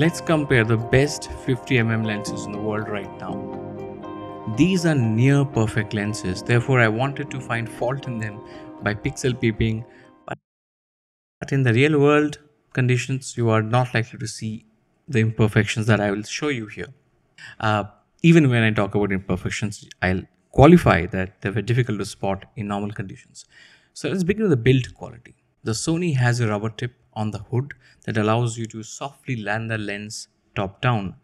Let's compare the best 50mm lenses in the world right now. These are near perfect lenses, therefore I wanted to find fault in them by pixel peeping, but in the real world conditions you are not likely to see the imperfections that I will show you here. Uh, Even when I talk about imperfections, I'll qualify that they were difficult to spot in normal conditions. So let's begin with the build quality. The Sony has a rubber tip on the hood that allows you to softly land the lens top down.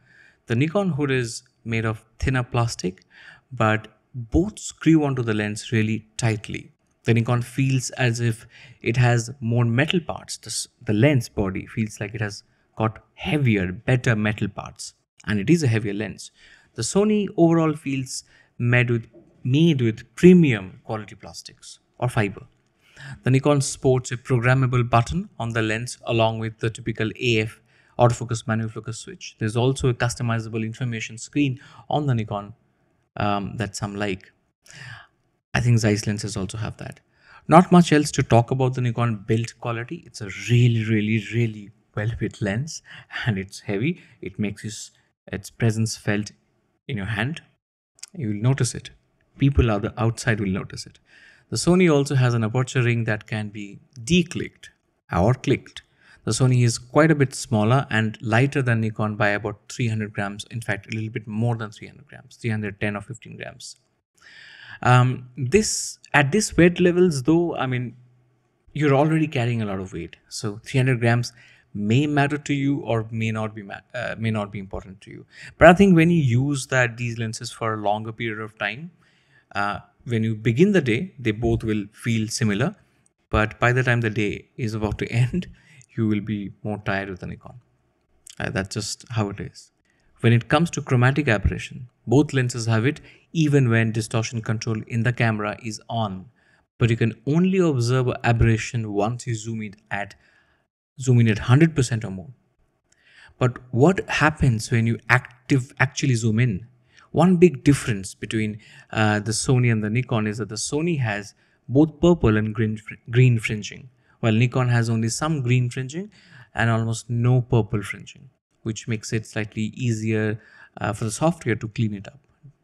The Nikon hood is made of thinner plastic, but both screw onto the lens really tightly. The Nikon feels as if it has more metal parts. The lens body feels like it has got heavier, better metal parts, and it is a heavier lens. The Sony overall feels made with premium quality plastics or fiber. The Nikon sports a programmable button on the lens along with the typical AF autofocus manual focus switch. There's also a customizable information screen on the Nikon that some like. I think Zeiss lenses also have that. Not much else to talk about the Nikon build quality. It's a really well built lens and it's heavy. It makes its presence felt in your hand. You will notice it. People on the outside will notice it. The Sony also has an aperture ring that can be declicked or clicked. The Sony is quite a bit smaller and lighter than Nikon by about 300 grams. In fact, a little bit more than 300 grams, 310 or 15 grams. This at this weight levels, though, I mean, you're already carrying a lot of weight. So 300 grams may matter to you or may not be important to you. But I think when you use these lenses for a longer period of time, when you begin the day, they both will feel similar. But by the time the day is about to end, you will be more tired with the Nikon. That's just how it is. When it comes to chromatic aberration, both lenses have it even when distortion control in the camera is on. But you can only observe aberration once you zoom in at 100% or more. But what happens when you actually zoom in? One big difference between the Sony and the Nikon is that the Sony has both purple and green fringing, while Nikon has only some green fringing and almost no purple fringing, which makes it slightly easier for the software to clean it up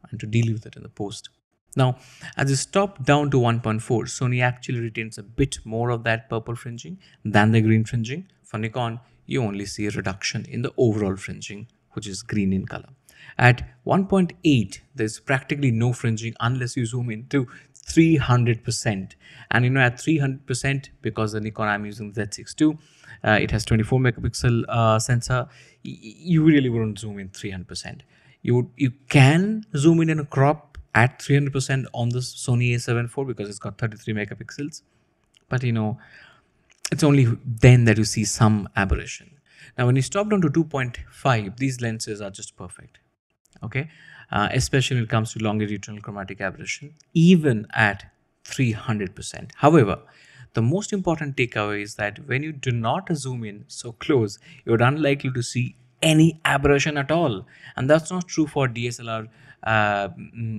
and to deal with it in the post. Now, as you stop down to 1.4, Sony actually retains a bit more of that purple fringing than the green fringing. For Nikon, you only see a reduction in the overall fringing, which is green in color. At 1.8, there's practically no fringing unless you zoom into 300%. And at 300%, because the Nikon I'm using the Z6 II, it has 24 megapixel sensor, you really wouldn't zoom in 300%. You can zoom in a crop at 300% on the Sony A7 IV because it's got 33 megapixels. But it's only then that you see some aberration. Now, when you stop down to 2.5, these lenses are just perfect. Okay, especially when it comes to longitudinal chromatic aberration, even at 300%. However, the most important takeaway is that when you do not zoom in so close, you're unlikely to see any aberration at all. And that's not true for DSLR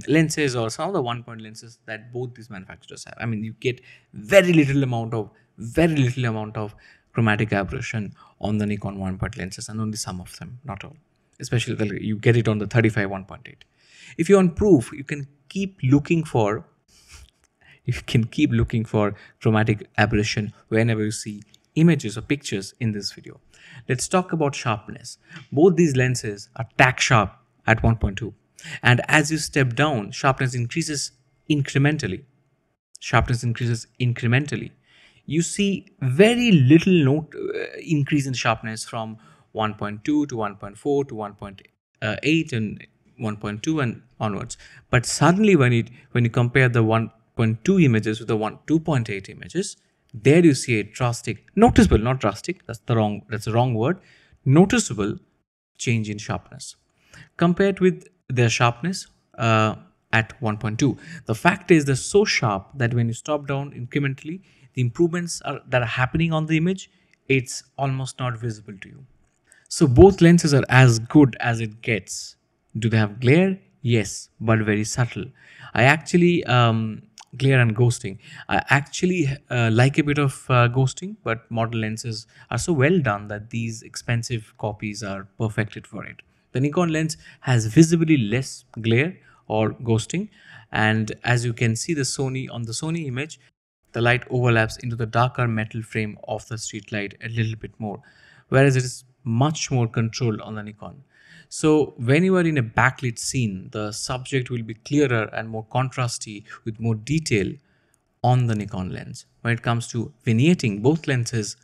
lenses or some of the 1-point lenses that both these manufacturers have. I mean, you get very little amount of chromatic aberration on the Nikon 1-point lenses, and only some of them, not all. Especially you get it on the 35 1.8. If you want proof, you can keep looking for chromatic aberration whenever you see images or pictures in this video. Let's talk about sharpness. Both these lenses are tack sharp at 1.2, and as you step down, sharpness increases incrementally. You see very little increase in sharpness from 1.2 to 1.4 to 1.8 and 1.2 and onwards. But suddenly when you compare the 1.2 images with the 2.8 images, there you see a noticeable, not drastic, that's the wrong word, noticeable change in sharpness. Compared with their sharpness at 1.2, the fact is they're so sharp that when you stop down incrementally, the improvements that are happening on the image, it's almost not visible to you. So both lenses are as good as it gets. Do they have glare? Yes, but very subtle. I actually glare and ghosting. I actually like a bit of ghosting, but model lenses are so well done that these expensive copies are perfected for it. The Nikon lens has visibly less glare or ghosting, and as you can see, the Sony image, the light overlaps into the darker metal frame of the street light a little bit more, whereas it is much more controlled on the Nikon. So when you are in a backlit scene, the subject will be clearer and more contrasty with more detail on the Nikon lens. When it comes to vignetting, both lenses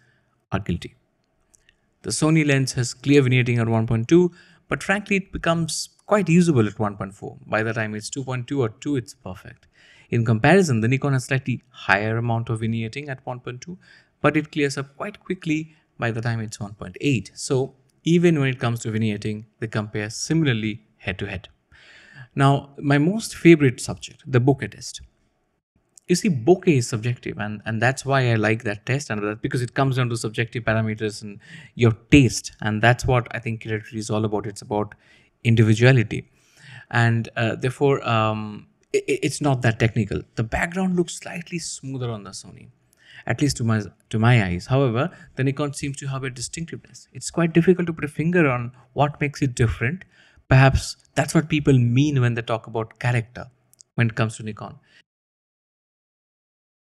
are guilty. The Sony lens has clear vignetting at 1.2, but frankly, it becomes quite usable at 1.4. By the time it's 2.2 or 2, it's perfect. In comparison, the Nikon has slightly higher amount of vignetting at 1.2, but it clears up quite quickly by the time it's 1.8. So even when it comes to vignetting, they compare similarly head to head. Now, my most favorite subject, the bokeh test. You see, bokeh is subjective, and that's why I like that test, and that because it comes down to subjective parameters and your taste, and that's what I think curator is all about. It's about individuality, and therefore it's not that technical. The background looks slightly smoother on the Sony, at least to my eyes. However, the Nikon seems to have a distinctiveness. It's quite difficult to put a finger on what makes it different. Perhaps that's what people mean when they talk about character when it comes to Nikon.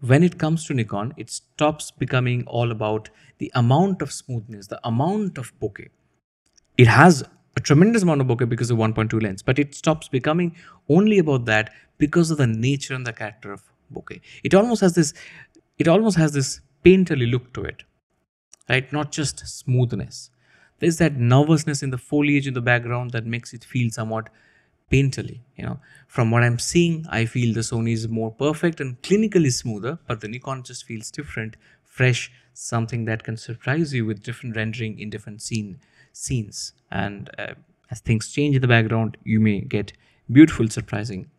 When it comes to Nikon, it stops becoming all about the amount of smoothness, the amount of bokeh. It has a tremendous amount of bokeh because of 1.2 lens, but it stops becoming only about that because of the nature and the character of bokeh. It almost has this painterly look to it, right? Not just smoothness. There's that nervousness in the foliage in the background that makes it feel somewhat painterly. From what I'm seeing, I feel the Sony is more perfect and clinically smoother, but the Nikon just feels different, fresh, something that can surprise you with different rendering in different scenes. And as things change in the background, you may get beautiful, surprising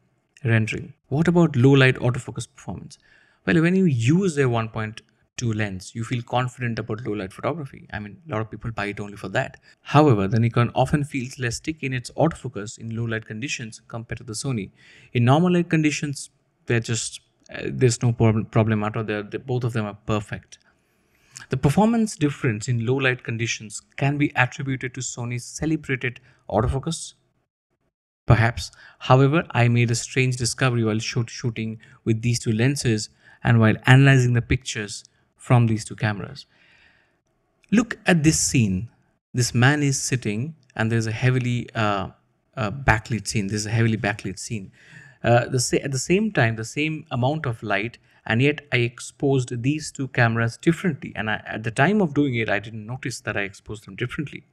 rendering. What about low light autofocus performance? Well, when you use a 1.2 lens, you feel confident about low light photography. I mean, a lot of people buy it only for that. However, the Nikon often feels less sticky in its autofocus in low light conditions compared to the Sony. In normal light conditions, there's no problem at all. Both of them are perfect. The performance difference in low light conditions can be attributed to Sony's celebrated autofocus. Perhaps. However, I made a strange discovery while shooting with these two lenses and while analyzing the pictures from these two cameras. Look at this scene. This man is sitting, and there's a heavily backlit scene. There's a heavily backlit scene. At the same time, the same amount of light, and yet I exposed these two cameras differently. And at the time of doing it, I didn't notice that I exposed them differently.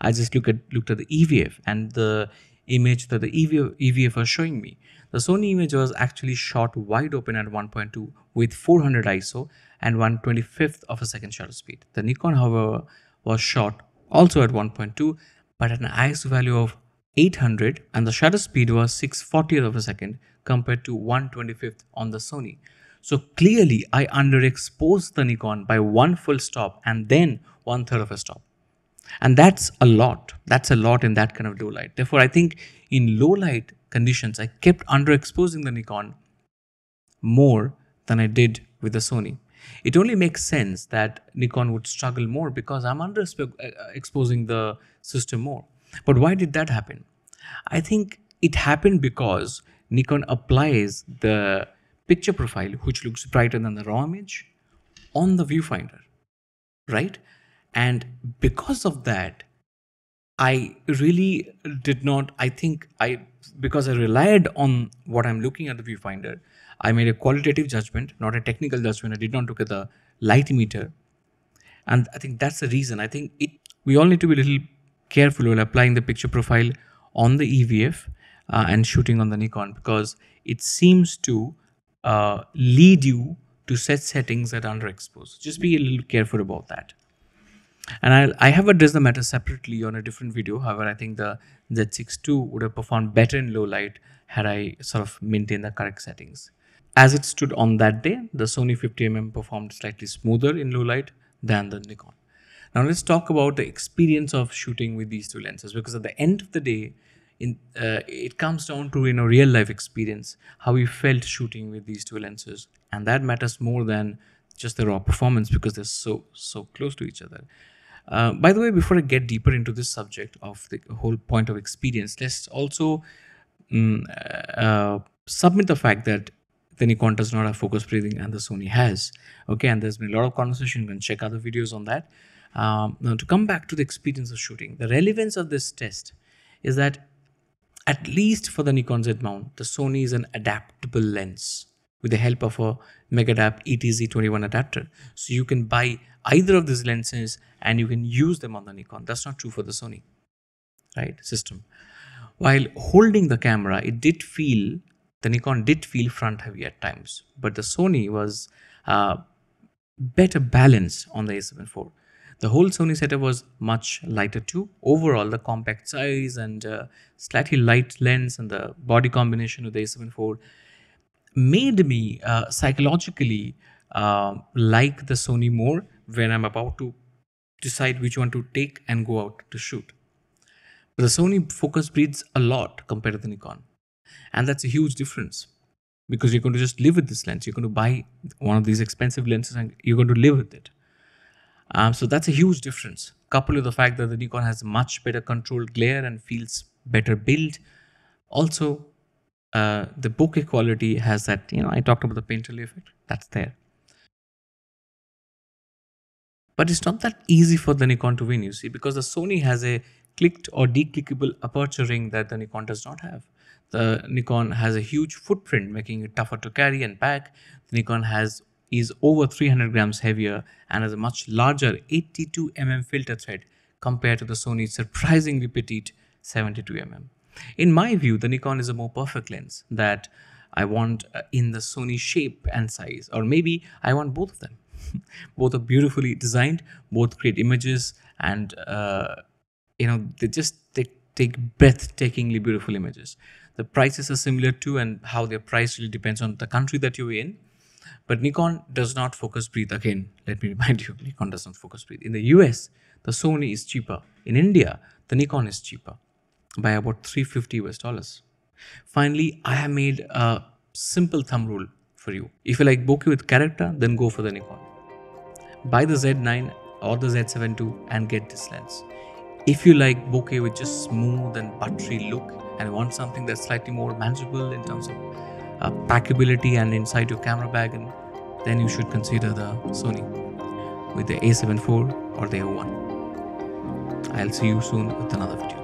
I just looked at the EVF and the image that the EVF was showing me. The Sony image was actually shot wide open at 1.2 with 400 ISO and 1/25th of a second shutter speed. The Nikon, however, was shot also at 1.2 but at an ISO value of 800, and the shutter speed was 6/40th of a second compared to 1/25th on the Sony. So clearly I underexposed the Nikon by one full stop and then 1/3 of a stop. And that's a lot. That's a lot in that kind of low light. Therefore, I think in low light conditions, I kept underexposing the Nikon more than I did with the Sony. It only makes sense that Nikon would struggle more because I'm exposing the system more. But why did that happen? I think it happened because Nikon applies the picture profile, which looks brighter than the raw image, on the viewfinder, right? And because of that, I really did not, because I relied on what I'm looking at the viewfinder, I made a qualitative judgment, not a technical judgment. I did not look at the light meter. And I think that's the reason. We all need to be a little careful when applying the picture profile on the EVF and shooting on the Nikon, because it seems to lead you to set settings that are underexposed. Just be a little careful about that. And I have addressed the matter separately on a different video. However, I think the Z6 II would have performed better in low light had I sort of maintained the correct settings. As it stood on that day, the Sony 50mm performed slightly smoother in low light than the Nikon. Now let's talk about the experience of shooting with these two lenses, because at the end of the day, it comes down to real life experience, how you felt shooting with these two lenses, and that matters more than just the raw performance because they're so close to each other. By the way, before I get deeper into this subject of the whole point of experience, let's also mm, submit the fact that the Nikon does not have focus breathing and the Sony has. Okay, and there's been a lot of conversation. You can check other videos on that. Now, to come back to the experience of shooting, the relevance of this test is that at least for the Nikon Z mount, the Sony is an adaptable lens with the help of a Megadap ETZ21 adapter. So you can buy either of these lenses and you can use them on the Nikon. That's not true for the Sony, right, system. While holding the camera, the Nikon did feel front heavy at times, but the Sony was better balance on the A7 IV. The whole Sony setup was much lighter too. Overall, the compact size and slightly light lens and the body combination with the A7 IV made me psychologically like the Sony more when I'm about to decide which one to take and go out to shoot. But the Sony focus breathes a lot compared to the Nikon. And that's a huge difference because you're going to just live with this lens. You're going to buy one of these expensive lenses and you're going to live with it. So that's a huge difference. Coupled with the fact that the Nikon has much better controlled glare and feels better built. Also, the bokeh quality has that, I talked about the painterly effect. That's there. But it's not that easy for the Nikon to win, you see, because the Sony has a clicked or declickable aperture ring that the Nikon does not have. The Nikon has a huge footprint, making it tougher to carry and pack. The Nikon is over 300 grams heavier and has a much larger 82 mm filter thread compared to the Sony's surprisingly petite 72 mm. In my view, the Nikon is a more perfect lens that I want in the Sony shape and size, or maybe I want both of them. Both are beautifully designed, both create images, and they just take breathtakingly beautiful images. The prices are similar too, and how they're priced really depends on the country that you're in. But Nikon does not focus breathe. Again, let me remind you, Nikon does not focus breathe. In the US, the Sony is cheaper. In India, the Nikon is cheaper by about $350. Finally, I have made a simple thumb rule for you. If you like bokeh with character, then go for the Nikon. Buy the Z9 or the Z7 II and get this lens. If you like bokeh with just smooth and buttery look and want something that's slightly more manageable in terms of packability and inside your camera bag, and then you should consider the Sony with the A7 IV or the A1. I'll see you soon with another video.